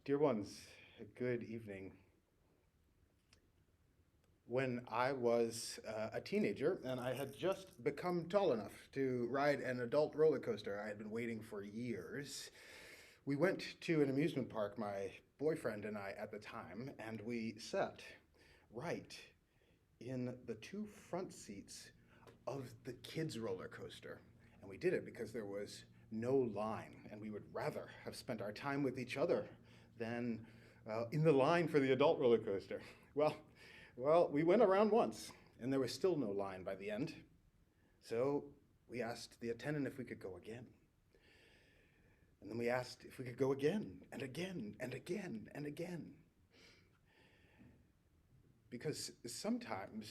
Dear ones, good evening. When I was a teenager and I had just become tall enough to ride an adult roller coaster I had been waiting for years, we went to an amusement park, my boyfriend and I at the time, and we sat right in the two front seats of the kids' roller coaster. And we did it because there was no line, and we would rather have spent our time with each other than in the line for the adult roller coaster. Well, we went around once, and there was still no line by the end. So we asked the attendant if we could go again. And then we asked if we could go again, and again, and again, and again. Because sometimes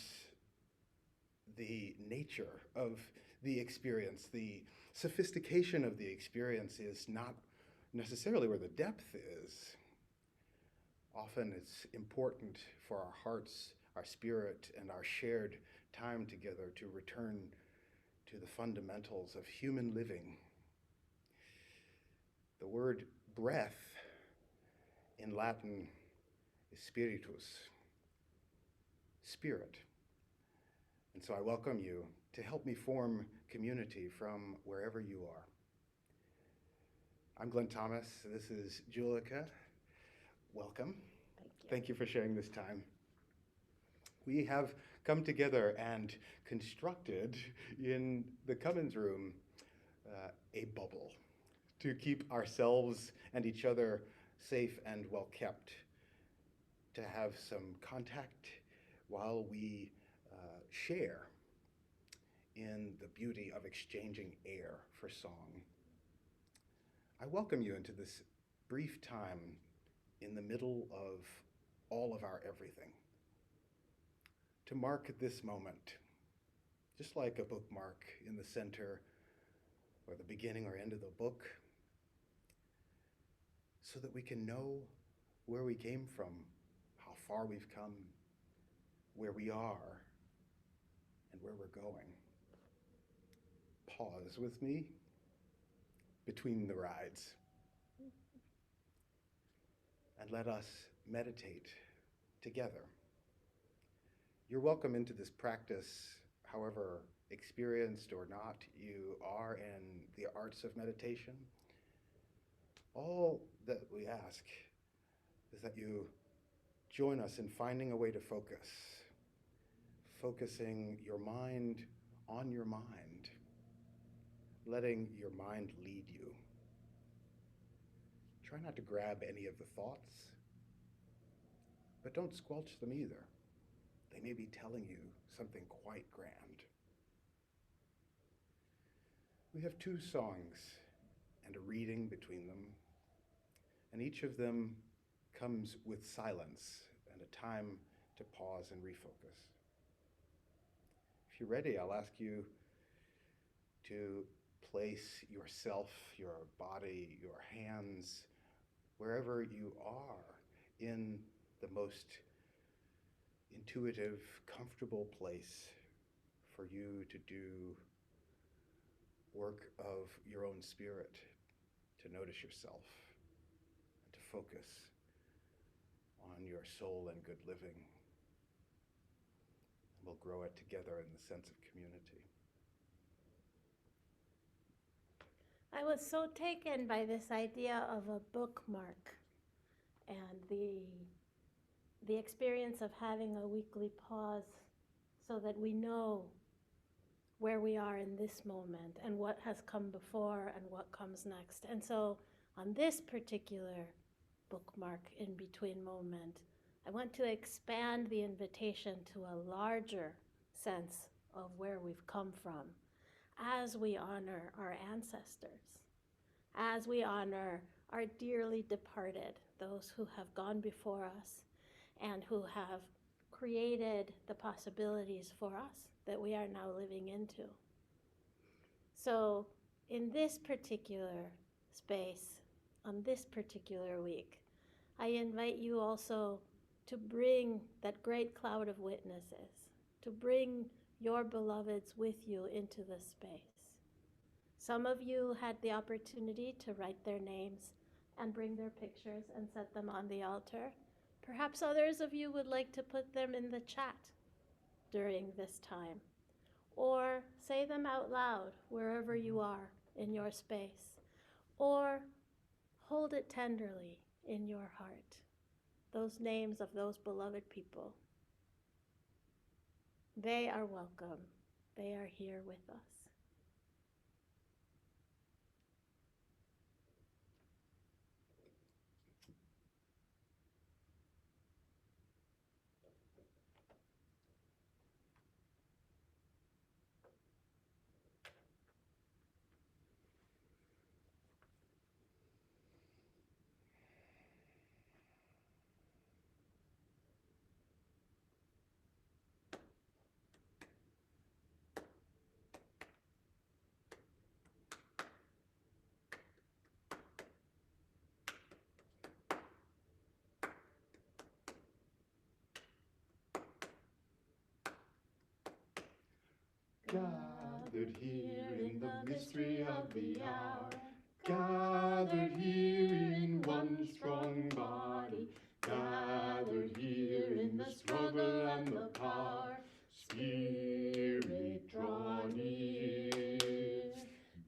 the nature of the experience, the sophistication of the experience is not necessarily where the depth is. Often it's important for our hearts, our spirit, and our shared time together to return to the fundamentals of human living. The word breath in Latin is spiritus, spirit. And so I welcome you to help me form community from wherever you are. I'm Glen Thomas. This is Julica. Welcome. Thank you for sharing this time. We have come together and constructed in the Cummins Room a bubble to keep ourselves and each other safe and well kept, to have some contact while we share in the beauty of exchanging air for song. I welcome you into this brief time in the middle of all of our everything, to mark this moment, just like a bookmark in the center or the beginning or end of the book, so that we can know where we came from, how far we've come, where we are, and where we're going. Pause with me between the rides, and let us meditate together. You're welcome into this practice, however experienced or not you are in the arts of meditation. All that we ask is that you join us in finding a way to focus, focusing your mind on your mind, letting your mind lead you. Try not to grab any of the thoughts, but don't squelch them either. They may be telling you something quite grand. We have two songs and a reading between them, and each of them comes with silence and a time to pause and refocus. If you're ready, I'll ask you to place yourself, your body, your hands, wherever you are, in the most intuitive, comfortable place for you to do work of your own spirit, to notice yourself, and to focus on your soul and good living. And we'll grow it together in the sense of community. I was so taken by this idea of a bookmark and the experience of having a weekly pause so that we know where we are in this moment and what has come before and what comes next. And so on this particular bookmark in between moment, I want to expand the invitation to a larger sense of where we've come from as we honor our ancestors, as we honor our dearly departed, those who have gone before us and who have created the possibilities for us that we are now living into. So in this particular space, on this particular week, I invite you also to bring that great cloud of witnesses, to bring your beloveds with you into this space. Some of you had the opportunity to write their names and bring their pictures and set them on the altar. Perhaps others of you would like to put them in the chat during this time, or say them out loud wherever you are in your space, or hold it tenderly in your heart, those names of those beloved people. They are welcome. They are here with us. Gathered here in the mystery of the hour, gathered here in one strong body, gathered here in the struggle and the power, Spirit draw near.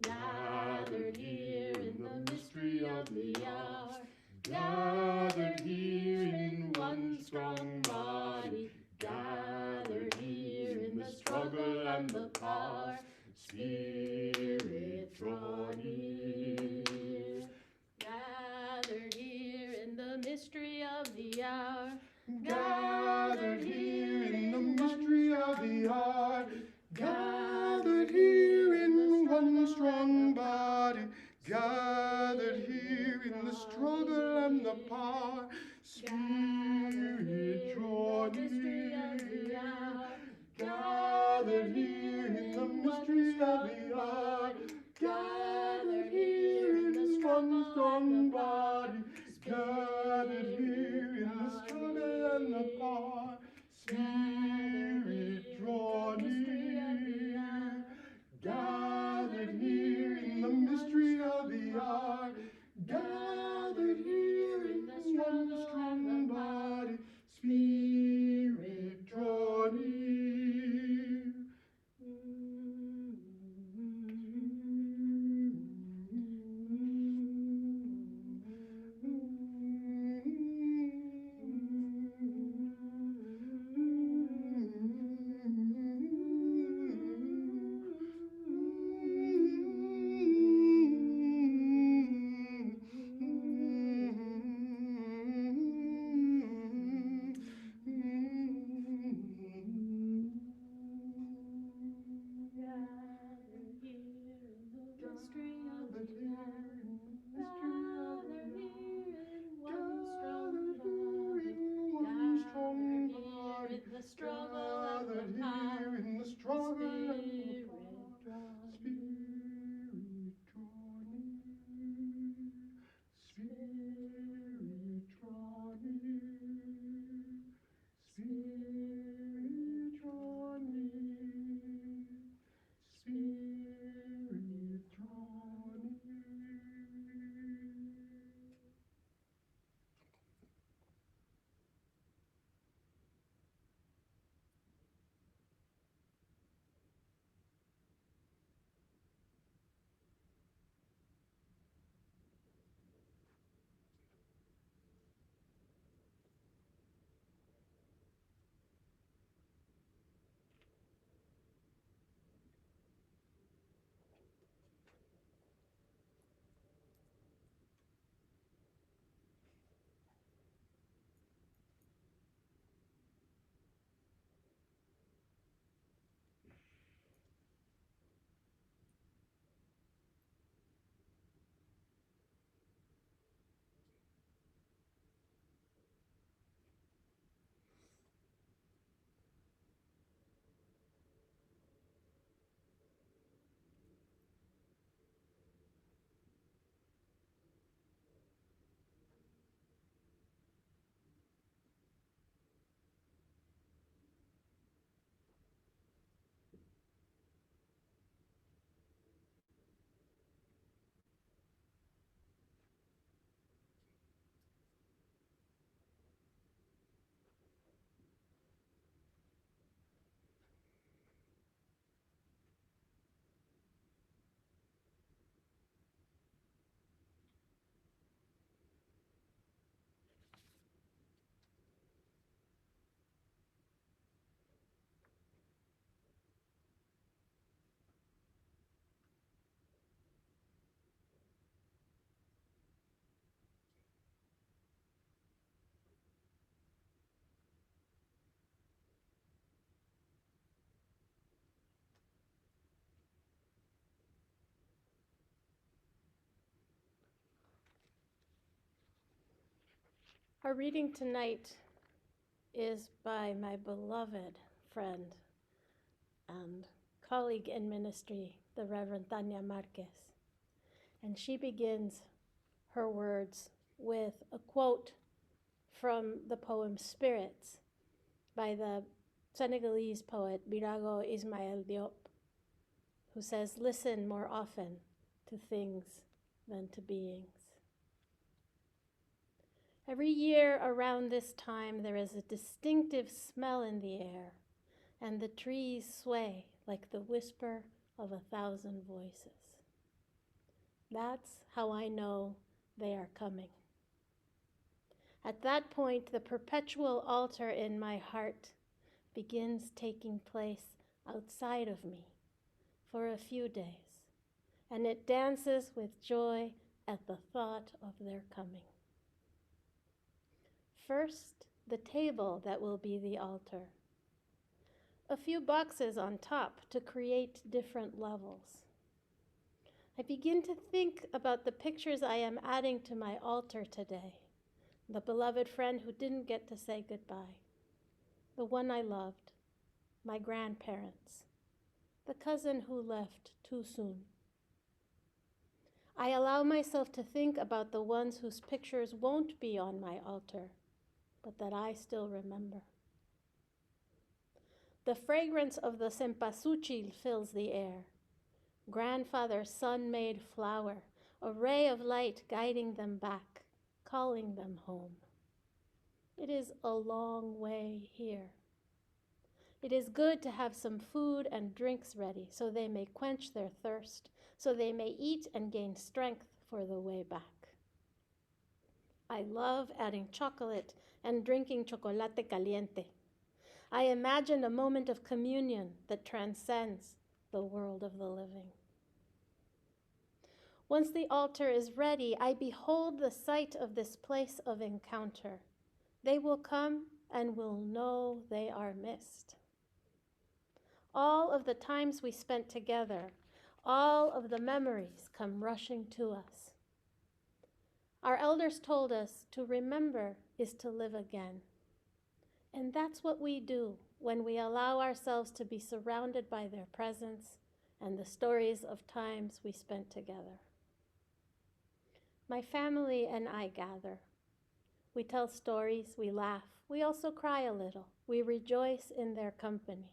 Gathered here in the mystery of the hour, gathered here in one strong body, gathered here in the struggle and the power, Spirit draw near. Gathered here in the mystery of the hour, Gathered here in the mystery of the heart, gathered here in one strong body, gathered here in the struggle and the power, Spirit draw near. Gathered here in the mystery of the heart, gathered here in one strong body, gathered here in the struggle and the power, Spirit draw near. Gathered here in the mystery of the hour, gathered here in one strong Our reading tonight is by my beloved friend and colleague in ministry, the Reverend Tanya Marquez. And she begins her words with a quote from the poem Spirits by the Senegalese poet Birago Ismael Diop, who says, "Listen more often to things than to beings." Every year around this time, there is a distinctive smell in the air, and the trees sway like the whisper of 1,000 voices. That's how I know they are coming. At that point, the perpetual altar in my heart begins taking place outside of me for a few days, and it dances with joy at the thought of their coming. First, the table that will be the altar. A few boxes on top to create different levels. I begin to think about the pictures I am adding to my altar today. The beloved friend who didn't get to say goodbye. The one I loved. My grandparents. The cousin who left too soon. I allow myself to think about the ones whose pictures won't be on my altar, but that I still remember. The fragrance of the cempasúchil fills the air. Grandfather's sun-made flower, a ray of light guiding them back, calling them home. It is a long way here. It is good to have some food and drinks ready so they may quench their thirst, so they may eat and gain strength for the way back. I love adding chocolate and drinking chocolate caliente. I imagine a moment of communion that transcends the world of the living. Once the altar is ready, I behold the sight of this place of encounter. They will come and will know they are missed. All of the times we spent together, all of the memories come rushing to us. Our elders told us to remember is to live again. And that's what we do when we allow ourselves to be surrounded by their presence and the stories of times we spent together. My family and I gather. We tell stories, we laugh, we also cry a little. We rejoice in their company.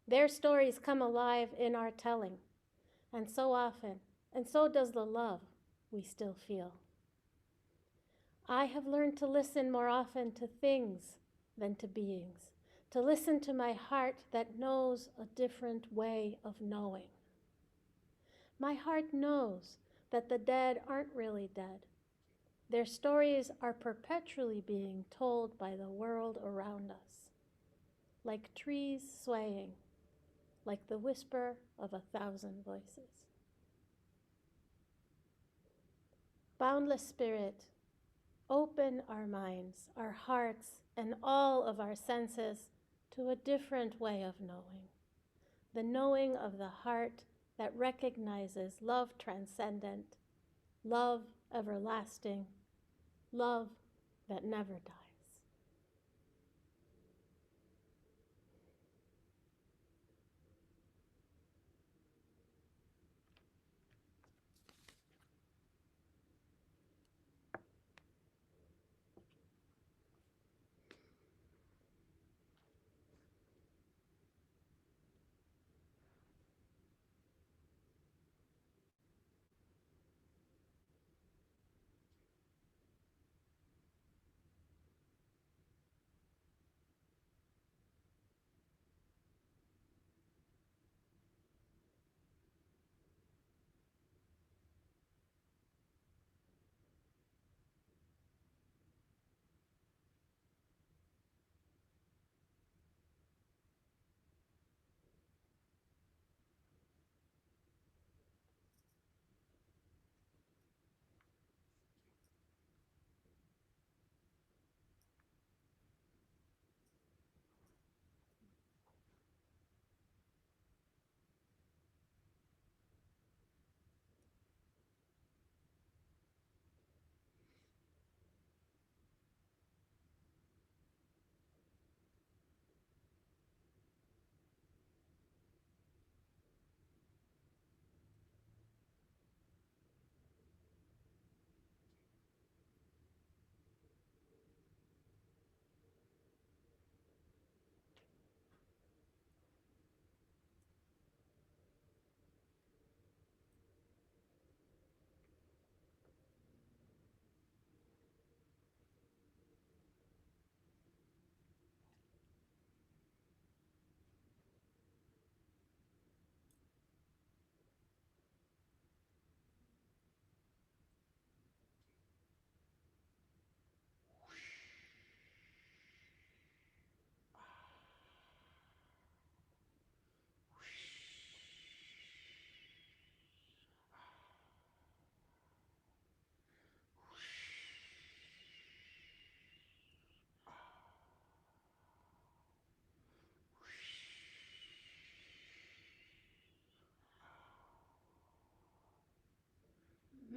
Their stories come alive in our telling, and so often, and so does the love we still feel. I have learned to listen more often to things than to beings, to listen to my heart that knows a different way of knowing. My heart knows that the dead aren't really dead. Their stories are perpetually being told by the world around us, like trees swaying, like the whisper of 1,000 voices. Boundless Spirit, open our minds, our hearts, and all of our senses to a different way of knowing, the knowing of the heart that recognizes love transcendent, love everlasting, love that never dies.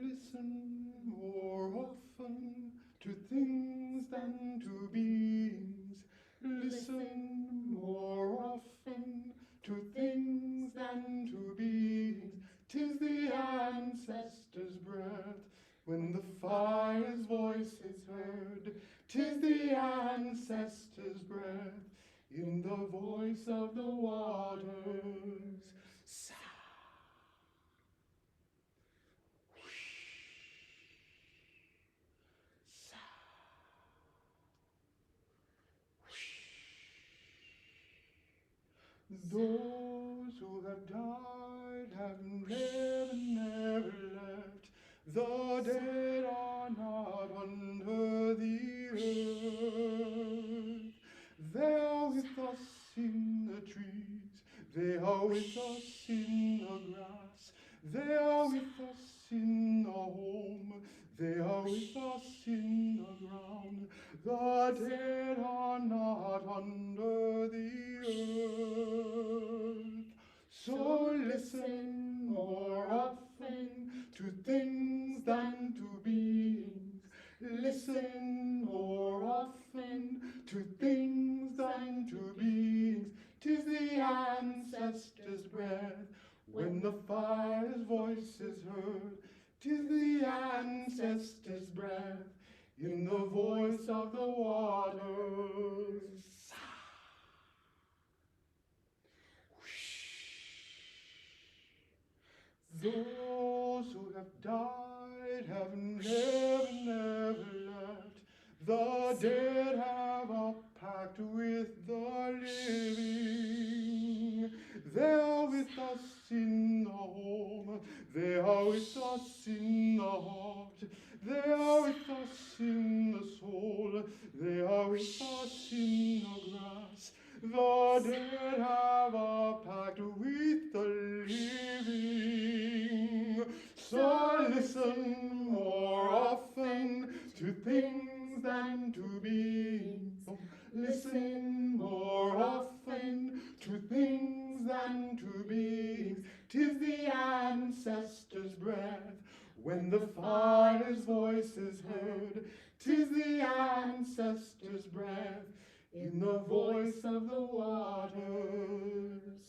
Listen more often to things than to beings. Listen more often to things than to beings. 'Tis the ancestors' breath when the fire's voice is heard. 'Tis the ancestors' breath in the voice of the waters. Sigh. Those who have died have never, never left. The dead are not under the earth. They are with us in the trees. They are with us in the grass. They are with us in the home. They are with us in the ground. The dead are not under the earth. So listen more often to things than to beings. Listen more often to things than to beings. 'Tis the ancestors' breath when the fire's voice is heard. 'Tis the ancestors' breath in the voice of the waters. Those who have died have never, never left. The dead have a pact with the living. They are with us in the home. They are with us in the heart. They are with us in the soul. They are with us in the grass. The dead have a pact with the living. So listen more often to things than to beings. Listen more often to things than to beings. 'Tis the ancestors' breath when the fire's voice is heard. 'Tis the ancestors' breath in the voice of the waters.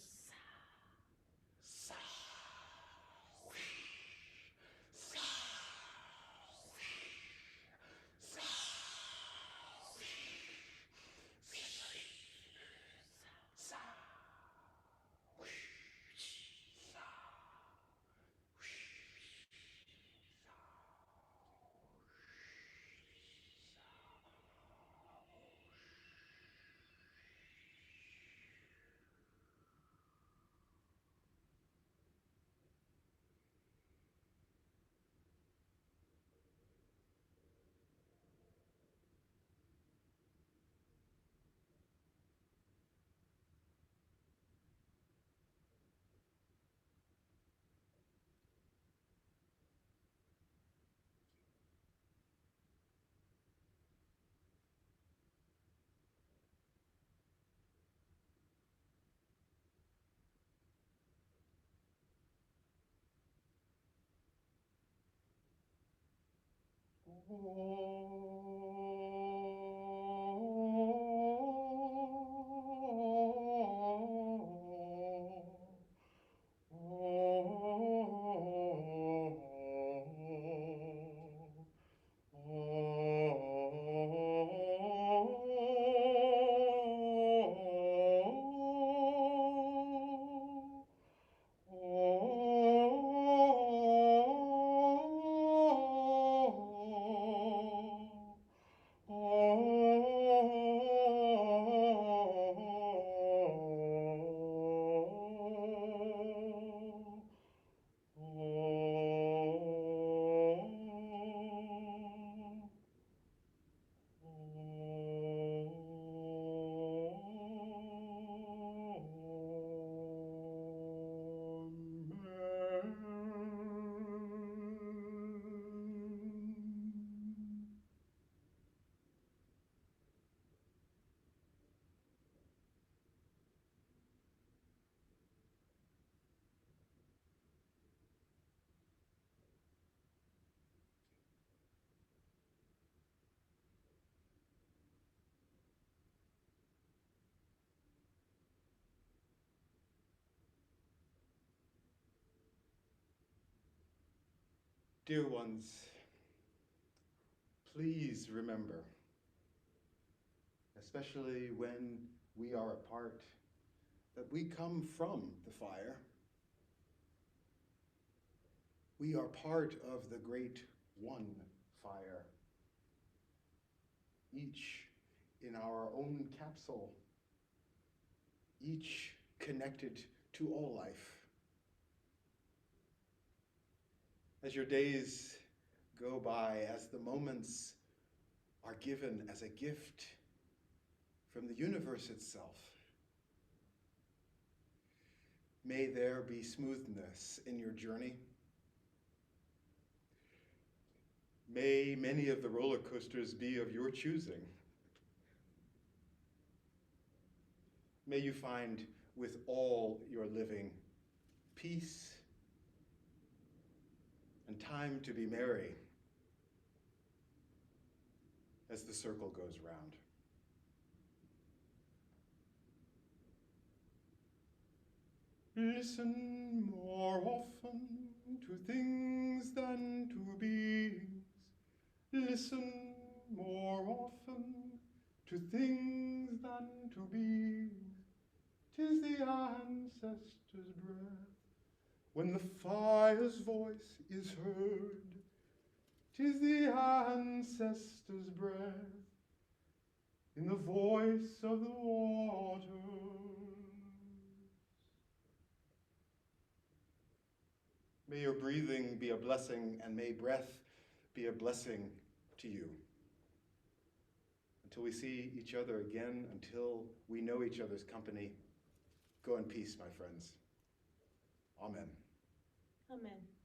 Dear ones, please remember, especially when we are apart, that we come from the fire. We are part of the great one fire, each in our own capsule, each connected to all life. As your days go by, as the moments are given as a gift from the universe itself, may there be smoothness in your journey. May many of the roller coasters be of your choosing. May you find with all your living peace and time to be merry as the circle goes round. Listen more often to things than to beings. Listen more often to things than to beings. 'Tis the ancestors' breath when the fire's voice is heard. 'Tis the ancestors' breath in the voice of the waters. May your breathing be a blessing, and may breath be a blessing to you. Until we see each other again, until we know each other's company, go in peace, my friends. Amen. Amen.